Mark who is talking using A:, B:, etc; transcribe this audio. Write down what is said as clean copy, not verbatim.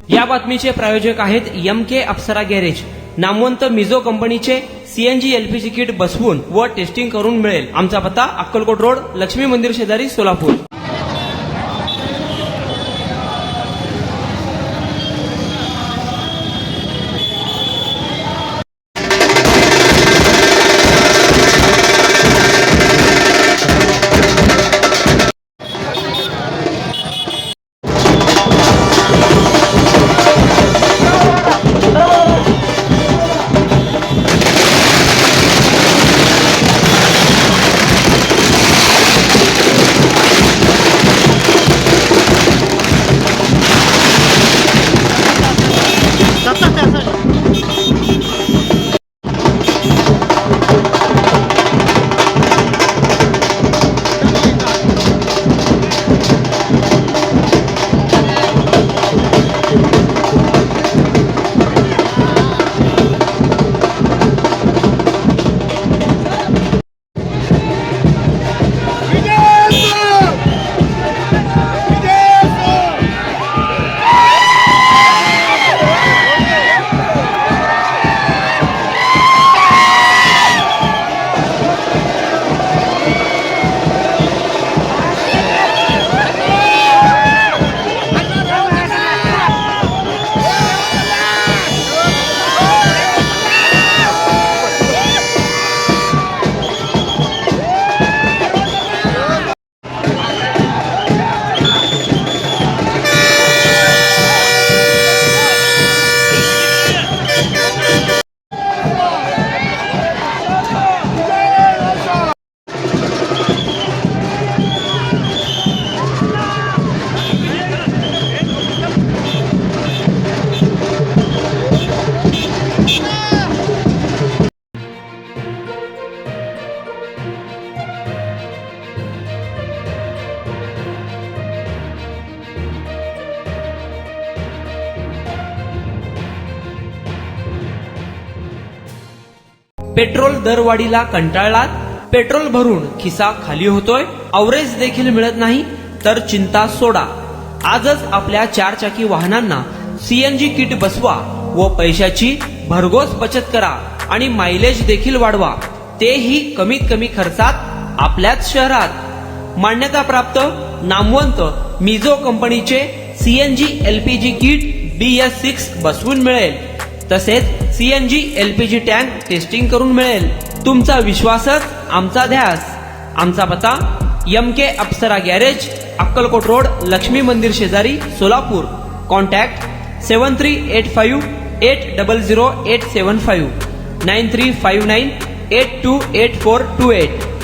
A: या बातमीचे प्रायोजक आहेत MK अप्सरा गॅरेज. नामवंत मिझो कंपनीचे CNG LPG किट बसवून व टेस्टिंग करून मिळेल. आमचा पत्ता अक्कलकोट रोड, लक्ष्मी मंदिर शेजारी, सोलापूर. पेट्रोल दरवाढीला कंटाळलात? पेट्रोल भरून खिसा खाली होतोय? अवरेज देखील मिळत नाही? तर चिंता सोडा. आजच आपल्या 4 चाकी वाहनांना CNG किट बसवा व पैशाची भरघोस बचत करा आणि मायलेज देखील वाढवा, तेही कमीत कमी खर्चात आपल्याच शहरात. मान्यता प्राप्त नामवंत मिझो कंपनीचे CNG LPG किट BS6 बसवून मिळेल. तसेच CNG LPG टँक टेस्टिंग करून मिळेल. तुमचा विश्वासच आमचा ध्यास. आमचा पत्ता MK अप्सरा गॅरेज, अक्कलकोट रोड, लक्ष्मी मंदिर शेजारी, सोलापूर. कॉन्टॅक्ट 7385800875 9359828428.